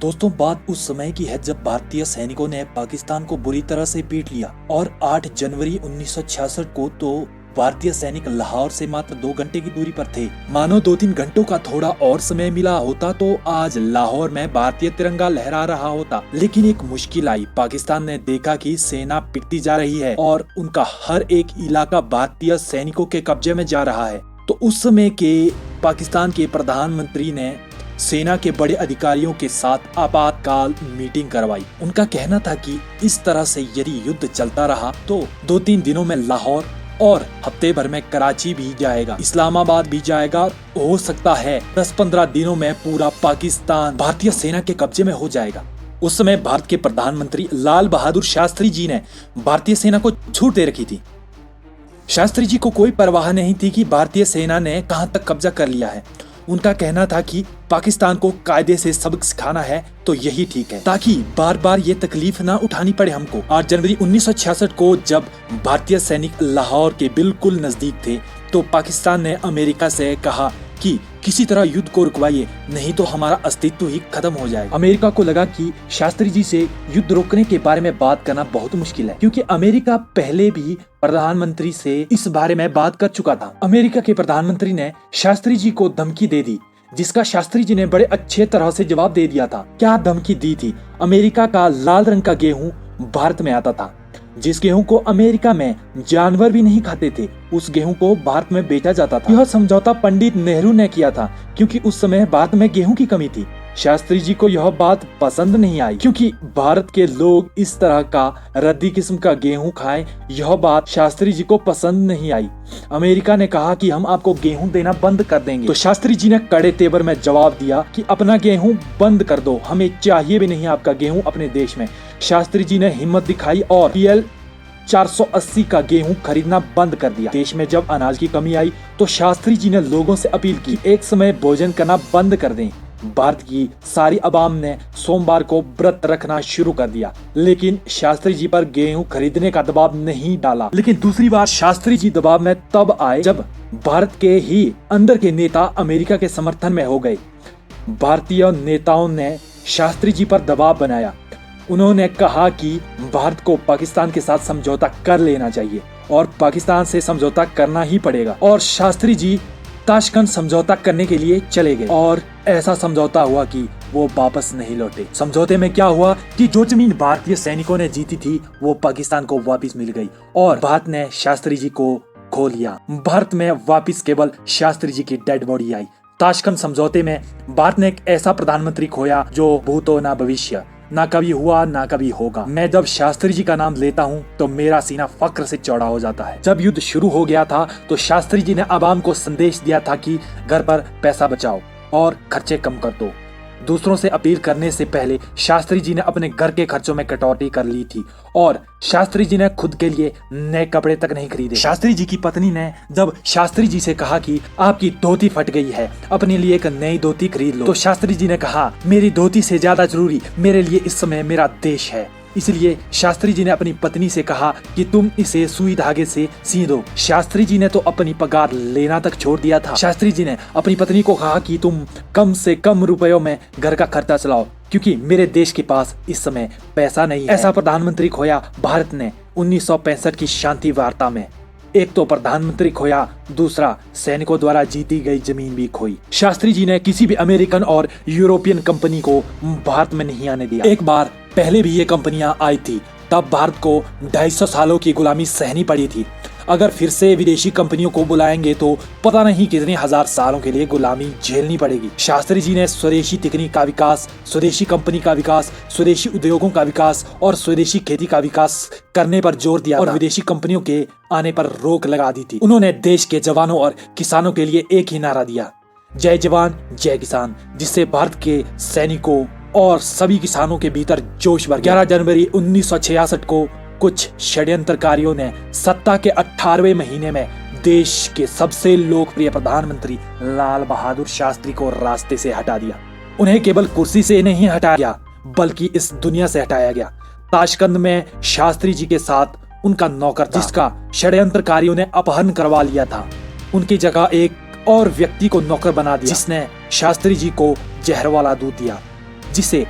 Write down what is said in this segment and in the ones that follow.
दोस्तों, बात उस समय की है जब भारतीय सैनिकों ने पाकिस्तान को बुरी तरह से पीट लिया और 8 जनवरी 1966 को तो भारतीय सैनिक लाहौर से मात्र 2 घंटे की दूरी पर थे। मानो 2-3 घंटों का थोड़ा और समय मिला होता तो आज लाहौर में भारतीय तिरंगा लहरा रहा होता। लेकिन एक मुश्किल आई। पाकिस्तान ने देखा कि सेना पिटती जा रही है और उनका हर एक इलाका भारतीय सैनिकों के कब्जे में जा रहा है। तो उस समय के पाकिस्तान के प्रधानमंत्री ने सेना के बड़े अधिकारियों के साथ आपातकाल मीटिंग करवाई। उनका कहना था कि इस तरह से यदि युद्ध चलता रहा तो 2-3 दिनों में लाहौर और हफ्ते भर में कराची भी जाएगा, इस्लामाबाद भी जाएगा। हो सकता है 10-15 दिनों में पूरा पाकिस्तान भारतीय सेना के कब्जे में हो जाएगा। उस समय भारत के प्रधानमंत्री लाल बहादुर शास्त्री जी ने भारतीय सेना को छूट दे रखी थी। शास्त्री जी को कोई परवाह नहीं थी कि भारतीय सेना ने कहां तक कब्जा कर लिया है। उनका कहना था कि पाकिस्तान को कायदे से सबक सिखाना है तो यही ठीक है, ताकि बार बार ये तकलीफ ना उठानी पड़े हमको। 8 जनवरी 1966 को जब भारतीय सैनिक लाहौर के बिल्कुल नजदीक थे तो पाकिस्तान ने अमेरिका से कहा कि किसी तरह युद्ध को रुकवाइए, नहीं तो हमारा अस्तित्व ही खत्म हो जाएगा। अमेरिका को लगा कि शास्त्री जी से युद्ध रोकने के बारे में बात करना बहुत मुश्किल है, क्योंकि अमेरिका पहले भी प्रधानमंत्री से इस बारे में बात कर चुका था। अमेरिका के प्रधानमंत्री ने शास्त्री जी को धमकी दे दी, जिसका शास्त्री जी ने बड़े अच्छे तरह से जवाब दे दिया था। क्या धमकी दी थी? अमेरिका का लाल रंग का गेहूं भारत में आता था, जिस गेहूं को अमेरिका में जानवर भी नहीं खाते थे, उस गेहूं को भारत में बेचा जाता था। यह समझौता पंडित नेहरू ने किया था, क्योंकि उस समय भारत में गेहूं की कमी थी। शास्त्री जी को यह बात पसंद नहीं आई, क्योंकि भारत के लोग इस तरह का रद्दी किस्म का गेहूं खाएं, यह बात शास्त्री जी को पसंद नहीं आई। अमेरिका ने कहा कि हम आपको गेहूं देना बंद कर देंगे। तो शास्त्री जी ने कड़े तेवर में जवाब दिया कि अपना गेहूं बंद कर दो, हमें चाहिए भी नहीं आपका गेहूं अपने देश में। शास्त्री जी ने हिम्मत दिखाई और PL 480 का गेहूं खरीदना बंद कर दिया। देश में जब अनाज की कमी आई तो शास्त्री जी ने लोगों से अपील की, एक समय भोजन करना बंद कर दें। भारत की सारी अवाम ने सोमवार को व्रत रखना शुरू कर दिया, लेकिन शास्त्री जी पर गेहूं खरीदने का दबाव नहीं डाला। लेकिन दूसरी बार शास्त्री जी दबाव में तब आए जब भारत के ही अंदर के नेता अमेरिका के समर्थन में हो गए। भारतीय नेताओं ने शास्त्री जी पर दबाव बनाया। उन्होंने कहा कि भारत को पाकिस्तान के साथ समझौता कर लेना चाहिए और पाकिस्तान से समझौता करना ही पड़ेगा। और शास्त्री जी ताशकंद समझौता करने के लिए चले गए और ऐसा समझौता हुआ कि वो वापस नहीं लौटे। समझौते में क्या हुआ कि जो जमीन भारतीय सैनिकों ने जीती थी वो पाकिस्तान को वापस मिल गई और भारत ने शास्त्री जी को खो लिया। भारत में वापस केवल शास्त्री जी की डेड बॉडी आई। ताशकंद समझौते में भारत ने एक ऐसा प्रधानमंत्री खोया जो भूतो ना भविष्य, ना कभी हुआ ना कभी होगा। मैं जब शास्त्री जी का नाम लेता हूँ तो मेरा सीना फक्र से चौड़ा हो जाता है। जब युद्ध शुरू हो गया था तो शास्त्री जी ने आवाम को संदेश दिया था कि घर पर पैसा बचाओ और खर्चे कम कर दो। दूसरों से अपील करने से पहले शास्त्री जी ने अपने घर के खर्चों में कटौती कर ली थी और शास्त्री जी ने खुद के लिए नए कपड़े तक नहीं खरीदे। शास्त्री जी की पत्नी ने जब शास्त्री जी से कहा कि आपकी धोती फट गई है, अपने लिए एक नई धोती खरीद लो, तो शास्त्री जी ने कहा मेरी धोती से ज्यादा जरूरी मेरे लिए इस समय मेरा देश है। इसलिए शास्त्री जी ने अपनी पत्नी से कहा कि तुम इसे सुई धागे से सी दो। शास्त्री जी ने तो अपनी पगार लेना तक छोड़ दिया था। शास्त्री जी ने अपनी पत्नी को कहा कि तुम कम से कम रुपयों में घर का खर्चा चलाओ, क्योंकि मेरे देश के पास इस समय पैसा नहीं है। ऐसा प्रधानमंत्री खोया भारत ने 1965 की शांति वार्ता में। एक तो प्रधानमंत्री खोया, दूसरा सैनिकों द्वारा जीती गई जमीन भी खोई। शास्त्री जी ने किसी भी अमेरिकन और यूरोपियन कंपनी को भारत में नहीं आने दिया। एक बार पहले भी ये कंपनियां आई थी, तब भारत को 250 सालों की गुलामी सहनी पड़ी थी। अगर फिर से विदेशी कंपनियों को बुलाएंगे तो पता नहीं कितने हजार सालों के लिए गुलामी झेलनी पड़ेगी। शास्त्री जी ने स्वदेशी तकनीक का विकास, स्वदेशी कंपनी का विकास, स्वदेशी उद्योगों का विकास और स्वदेशी खेती का विकास करने पर जोर दिया और विदेशी कंपनियों के आने पर रोक लगा दी थी। उन्होंने देश के जवानों और किसानों के लिए एक ही नारा दिया, जय जवान जय किसान, जिससे भारत के सैनिकों और सभी किसानों के भीतर जोश भर गया। 11 जनवरी 1966 को कुछ षड्यंत्रकारियों ने सत्ता के 18वें महीने में देश के सबसे लोकप्रिय प्रधानमंत्री लाल बहादुर शास्त्री को रास्ते से हटा दिया। उन्हें केवल कुर्सी से नहीं हटाया गया, बल्कि इस दुनिया से हटाया गया। ताशकंद में शास्त्री जी के साथ उनका नौकर था, जिसका षड्यंत्रकारियों ने अपहरण करवा लिया था। उनकी जगह एक और व्यक्ति को नौकर बना दिया, जिसने शास्त्री जी को जहर वाला दूध दिया, जिसे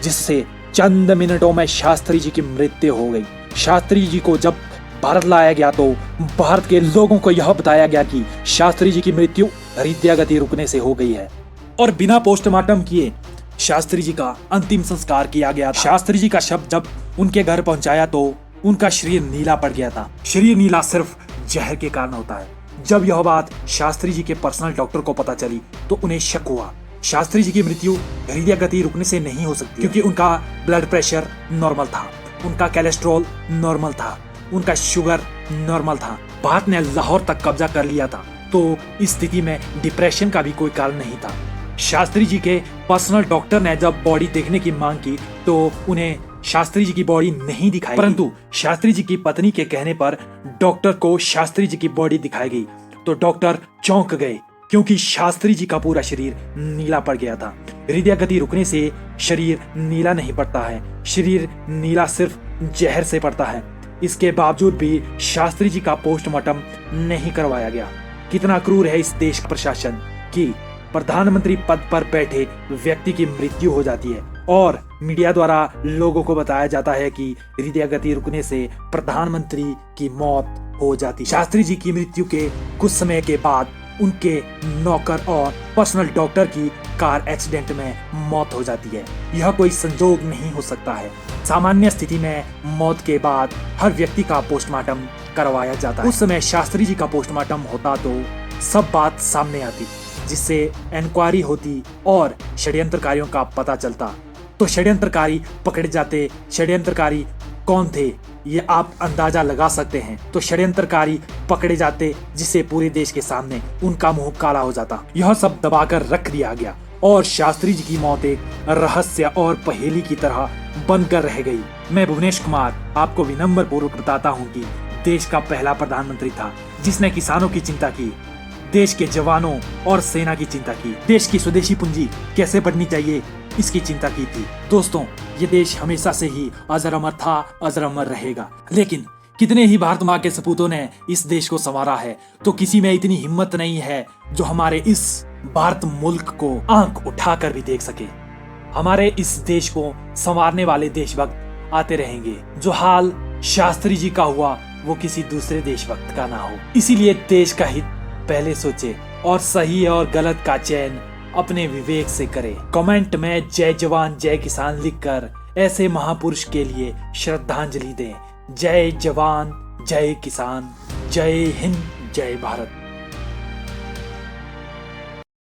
जिससे चंद मिनटों में शास्त्री जी की मृत्यु हो गई। शास्त्री जी को जब भारत लाया गया तो भारत के लोगों को यह बताया गया कि शास्त्री जी की मृत्यु हृदय गति रुकने से हो गई है और बिना पोस्टमार्टम किए शास्त्री जी का अंतिम संस्कार किया गया था। शास्त्री जी का शव जब उनके घर पहुंचाया तो उनका शरीर नीला पड़ गया था। शरीर नीला सिर्फ जहर के कारण होता है। जब यह बात शास्त्री जी के पर्सनल डॉक्टर को पता चली तो उन्हें शक हुआ शास्त्री जी की मृत्यु हृदय गति रुकने से नहीं हो सकती, क्योंकि उनका ब्लड प्रेशर नॉर्मल था, उनका कोलेस्ट्रॉल नॉर्मल था, उनका शुगर नॉर्मल था। भारत ने लाहौर तक कब्जा कर लिया था, तो इस स्थिति में डिप्रेशन का भी कोई कारण नहीं था। शास्त्री जी के पर्सनल डॉक्टर ने जब बॉडी देखने की मांग की तो उन्हें शास्त्री जी की बॉडी नहीं दिखाई, परंतु शास्त्री जी की पत्नी के कहने पर डॉक्टर को शास्त्री जी की बॉडी दिखाई गई तो डॉक्टर चौंक गए, क्योंकि शास्त्री जी का पूरा शरीर नीला पड़ गया था। हृदय गति रुकने से शरीर नीला नहीं पड़ता है, शरीर नीला सिर्फ जहर से पड़ता है। इसके बावजूद भी शास्त्री जी का पोस्टमार्टम नहीं करवाया गया। कितना क्रूर है इस देश का प्रशासन कि प्रधानमंत्री पद पर बैठे व्यक्ति की मृत्यु हो जाती है और मीडिया द्वारा लोगों को बताया जाता है कि हृदय गति रुकने से प्रधानमंत्री की मौत हो जाती। शास्त्री जी की मृत्यु के कुछ समय के बाद उनके नौकर और पर्सनल डॉक्टर की कार एक्सीडेंट में मौत हो जाती है। यह कोई संजोग नहीं हो सकता है। सामान्य स्थिति में मौत के बाद हर व्यक्ति का पोस्टमार्टम करवाया जाता है। उस समय शास्त्री जी का पोस्टमार्टम होता तो सब बात सामने आती, जिससे इंक्वायरी होती और षड्यंत्रकारियों का पता चलता, तो षड्यंत्रकारी पकड़े जाते। षड्यंत्रकारी कौन थे ये आप अंदाजा लगा सकते हैं। तो षड्यंत्रकारी पकड़े जाते, जिससे पूरे देश के सामने उनका मुंह काला हो जाता। यह सब दबाकर रख दिया गया और शास्त्री जी की मौत एक रहस्य और पहेली की तरह बनकर रह गई। मैं भुवनेश कुमार आपको विनम्र पूर्वक बताता हूँ कि देश का पहला प्रधानमंत्री था जिसने किसानों की चिंता की, देश के जवानों और सेना की चिंता की, देश की स्वदेशी पूंजी कैसे बढ़नी चाहिए इसकी चिंता की थी। दोस्तों, ये देश हमेशा से ही अजर अमर था, अजर अमर रहेगा। लेकिन कितने ही भारत माँ के सपूतों ने इस देश को संवारा है, तो किसी में इतनी हिम्मत नहीं है जो हमारे इस भारत मुल्क को आंख उठाकर भी देख सके। हमारे इस देश को संवारने वाले देशभक्त आते रहेंगे। जो हाल शास्त्री जी का हुआ वो किसी दूसरे देशभक्त का ना हो। इसीलिए देश का हित पहले सोचे और सही और गलत का चयन अपने विवेक से करे। कमेंट में जय जवान जय किसान लिखकर ऐसे महापुरुष के लिए श्रद्धांजलि दें। जय जवान जय किसान, जय हिंद, जय भारत।